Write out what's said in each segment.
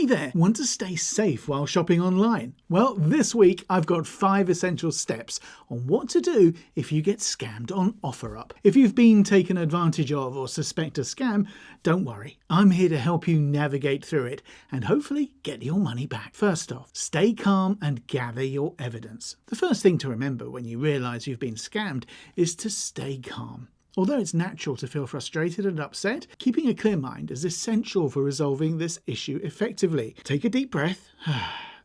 Hey there! Want to stay safe while shopping online? Well, this week I've got 5 essential steps on what to do if you get scammed on OfferUp. If you've been taken advantage of or suspect a scam, don't worry. I'm here to help you navigate through it and hopefully get your money back. First off, stay calm and gather your evidence. The first thing to remember when you realise you've been scammed is to stay calm. Although it's natural to feel frustrated and upset, keeping a clear mind is essential for resolving this issue effectively. Take a deep breath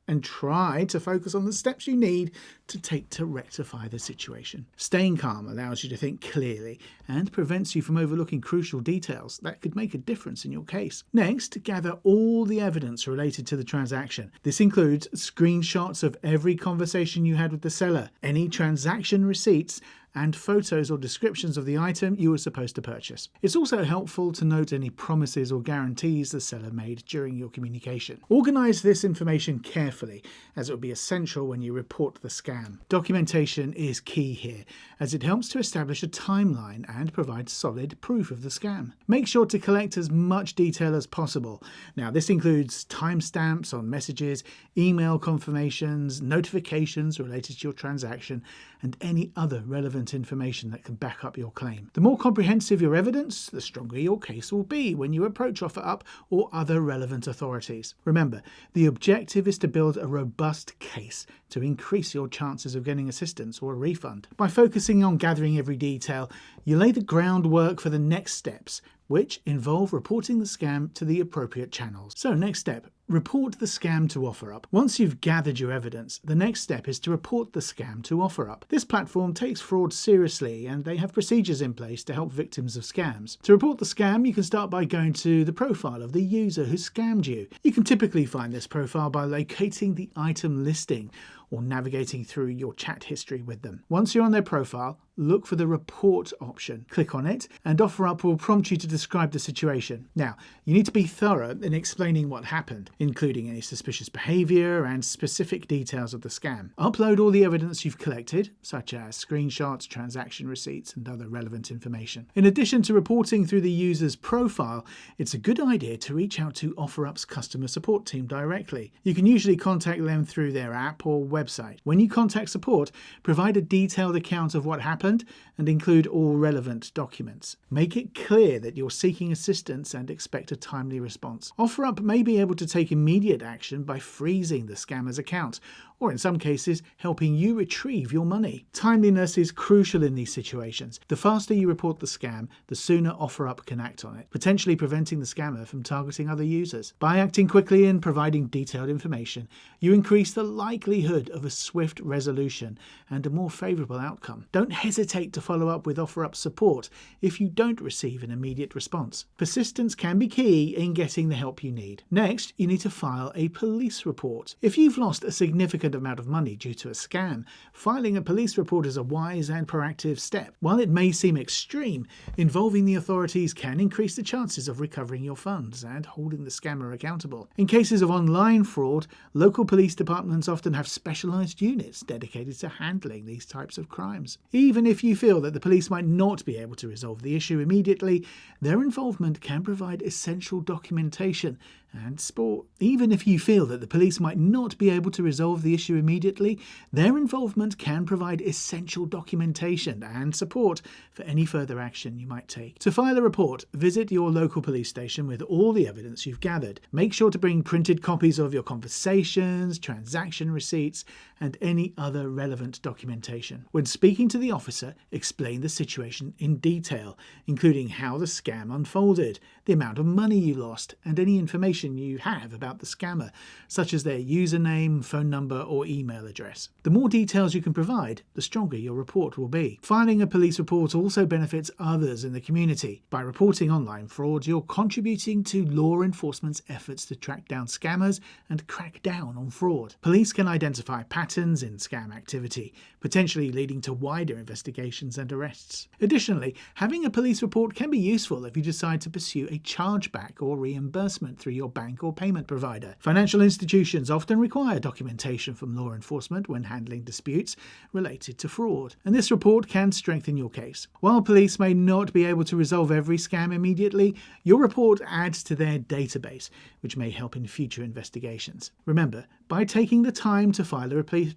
and try to focus on the steps you need to take to rectify the situation. Staying calm allows you to think clearly and prevents you from overlooking crucial details that could make a difference in your case. Next, gather all the evidence related to the transaction. This includes screenshots of every conversation you had with the seller, any transaction receipts, and photos or descriptions of the item you were supposed to purchase. It's also helpful to note any promises or guarantees the seller made during your communication. Organize this information carefully, as it will be essential when you report the scam. Documentation is key here, as it helps to establish a timeline and provide solid proof of the scam. Make sure to collect as much detail as possible. Now, this includes timestamps on messages, email confirmations, notifications related to your transaction, and any other relevant information that can back up your claim. The more comprehensive your evidence, the stronger your case will be when you approach OfferUp or other relevant authorities. Remember, the objective is to build a robust case to increase your chances of getting assistance or a refund. By focusing on gathering every detail, you lay the groundwork for the next steps, which involve reporting the scam to the appropriate channels. So, next step, report the scam to OfferUp. Once you've gathered your evidence, the next step is to report the scam to OfferUp. This platform takes fraud seriously and they have procedures in place to help victims of scams. To report the scam, you can start by going to the profile of the user who scammed you. You can typically find this profile by locating the item listing or navigating through your chat history with them. Once you're on their profile, look for the report option. Click on it and OfferUp will prompt you to describe the situation. Now, you need to be thorough in explaining what happened, including any suspicious behaviour and specific details of the scam. Upload all the evidence you've collected, such as screenshots, transaction receipts, and other relevant information. In addition to reporting through the user's profile, it's a good idea to reach out to OfferUp's customer support team directly. You can usually contact them through their app or website. When you contact support, provide a detailed account of what happened and include all relevant documents. Make it clear that you're seeking assistance and expect a timely response. OfferUp may be able to take immediate action by freezing the scammer's account, or in some cases, helping you retrieve your money. Timeliness is crucial in these situations. The faster you report the scam, the sooner OfferUp can act on it, potentially preventing the scammer from targeting other users. By acting quickly and providing detailed information, you increase the likelihood of a swift resolution and a more favourable outcome. Don't hesitate to follow up with OfferUp support if you don't receive an immediate response. Persistence can be key in getting the help you need. Next, you need to file a police report. If you've lost a significant amount of money due to a scam, filing a police report is a wise and proactive step. While it may seem extreme, involving the authorities can increase the chances of recovering your funds and holding the scammer accountable. In cases of online fraud, local police departments often have specialised units dedicated to handling these types of crimes. Even if you feel that the police might not be able to resolve the issue immediately, their involvement can provide essential documentation and support. Even if you feel that the police might not be able to resolve the issue immediately, their involvement can provide essential documentation and support for any further action you might take. To file a report, visit your local police station with all the evidence you've gathered. Make sure to bring printed copies of your conversations, transaction receipts, and any other relevant documentation. When speaking to the officer, explain the situation in detail, including how the scam unfolded, the amount of money you lost, and any information you have about the scammer, such as their username, phone number, or email address. The more details you can provide, the stronger your report will be. Filing a police report also benefits others in the community. By reporting online fraud, you're contributing to law enforcement's efforts to track down scammers and crack down on fraud. Police can identify patterns in scam activity, potentially leading to wider investigations and arrests. Additionally, having a police report can be useful if you decide to pursue a a chargeback or reimbursement through your bank or payment provider. Financial institutions often require documentation from law enforcement when handling disputes related to fraud, and this report can strengthen your case. While police may not be able to resolve every scam immediately, your report adds to their database, which may help in future investigations. Remember, by taking the time to file a police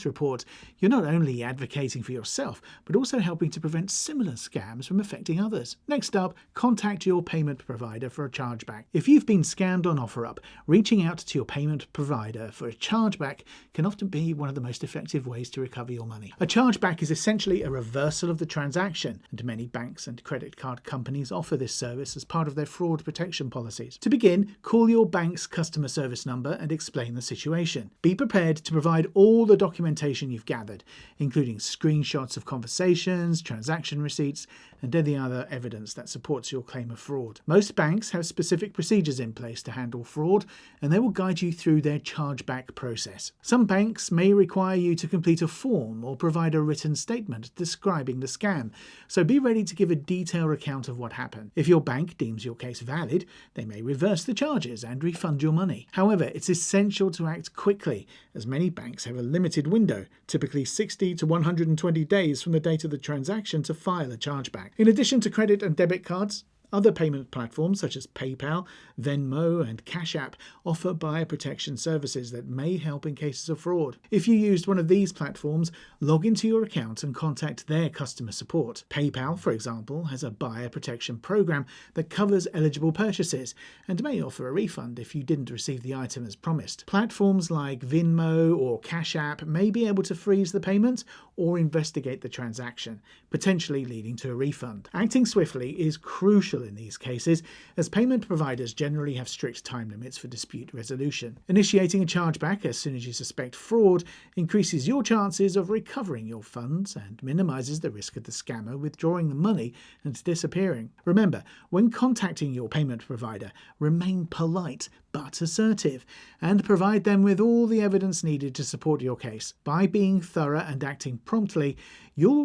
report, you're not only advocating for yourself, but also helping to prevent similar scams from affecting others. Next up, contact your payment provider for a chargeback. If you've been scammed on OfferUp, reaching out to your payment provider for a chargeback can often be one of the most effective ways to recover your money. A chargeback is essentially a reversal of the transaction, and many banks and credit card companies offer this service as part of their fraud protection policies. To begin, call your bank's customer service number and explain the situation. Be prepared to provide all the documentation you've gathered, including screenshots of conversations, transaction receipts, and any other evidence that supports your claim of fraud. Most banks have specific procedures in place to handle fraud, and they will guide you through their chargeback process. Some banks may require you to complete a form or provide a written statement describing the scam, so be ready to give a detailed account of what happened. If your bank deems your case valid, they may reverse the charges and refund your money. However, it's essential to act quickly, as many banks have a limited window, typically 60 to 120 days from the date of the transaction, to file a chargeback. In addition to credit and debit cards, other payment platforms such as PayPal, Venmo, and Cash App offer buyer protection services that may help in cases of fraud. If you used one of these platforms, log into your account and contact their customer support. PayPal, for example, has a buyer protection program that covers eligible purchases and may offer a refund if you didn't receive the item as promised. Platforms like Venmo or Cash App may be able to freeze the payment or investigate the transaction, potentially leading to a refund. Acting swiftly is crucial in these cases, as payment providers generally have strict time limits for dispute resolution. Initiating a chargeback as soon as you suspect fraud increases your chances of recovering your funds and minimizes the risk of the scammer withdrawing the money and disappearing. Remember, when contacting your payment provider, remain polite but assertive, and provide them with all the evidence needed to support your case. By being thorough and acting promptly, you'll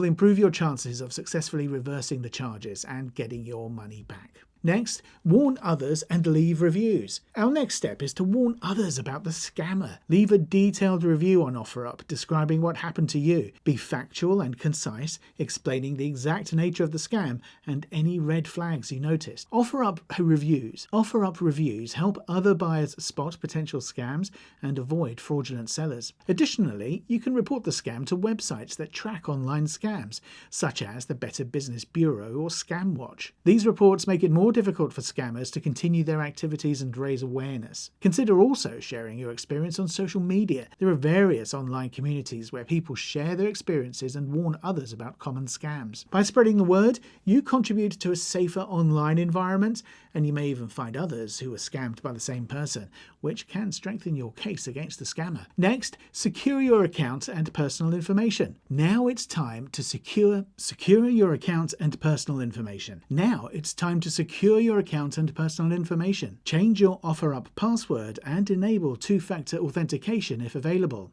improve your chances of successfully reversing the charges and getting your money back. Next, warn others and leave reviews. Our next step is to warn others about the scammer. Leave a detailed review on OfferUp describing what happened to you. Be factual and concise, explaining the exact nature of the scam and any red flags you noticed. OfferUp reviews help other buyers spot potential scams and avoid fraudulent sellers. Additionally, you can report the scam to websites that track online scams, such as the Better Business Bureau or ScamWatch. These reports make it more difficult for scammers to continue their activities and raise awareness. Consider also sharing your experience on social media. There are various online communities where people share their experiences and warn others about common scams. By spreading the word, you contribute to a safer online environment, and you may even find others who are scammed by the same person, which can strengthen your case against the scammer. Next, secure your account and personal information. Now it's time to secure your account and personal information. Change your OfferUp password and enable two-factor authentication if available.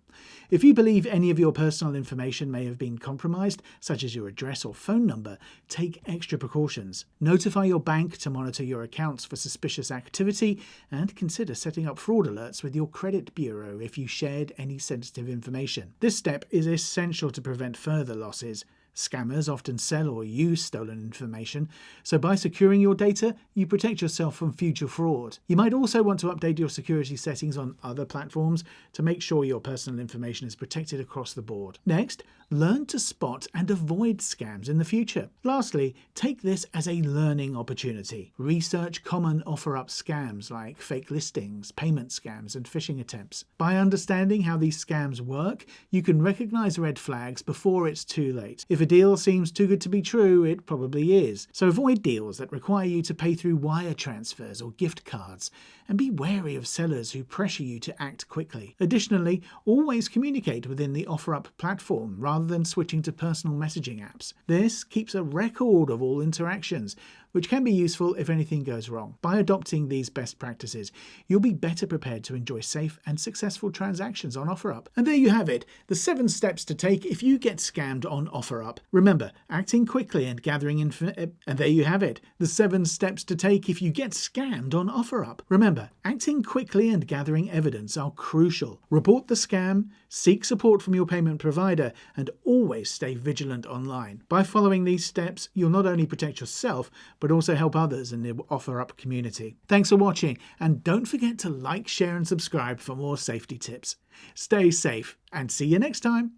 If you believe any of your personal information may have been compromised, such as your address or phone number, take extra precautions. Notify your bank to monitor your accounts for suspicious activity, and consider setting up fraud alerts with your credit bureau if you shared any sensitive information. This step is essential to prevent further losses. Scammers often sell or use stolen information, so by securing your data, you protect yourself from future fraud. You might also want to update your security settings on other platforms to make sure your personal information is protected across the board. Next, learn to spot and avoid scams in the future. Lastly, take this as a learning opportunity. Research common OfferUp scams like fake listings, payment scams, and phishing attempts. By understanding how these scams work, you can recognize red flags before it's too late. If a deal seems too good to be true, it probably is. So avoid deals that require you to pay through wire transfers or gift cards, and be wary of sellers who pressure you to act quickly. Additionally, always communicate within the OfferUp platform rather rather than switching to personal messaging apps. This keeps a record of all interactions, which can be useful if anything goes wrong. By adopting these best practices, you'll be better prepared to enjoy safe and successful transactions on OfferUp. And there you have it, the 7 steps to take if you get scammed on OfferUp. Remember, acting quickly and gathering and there you have it, the 7 steps to take if you get scammed on OfferUp. Remember, acting quickly and gathering evidence are crucial. Report the scam, seek support from your payment provider, and always stay vigilant online. By following these steps, you'll not only protect yourself, but also help others in the OfferUp community. Thanks for watching, and don't forget to like, share and subscribe for more safety tips. Stay safe and see you next time.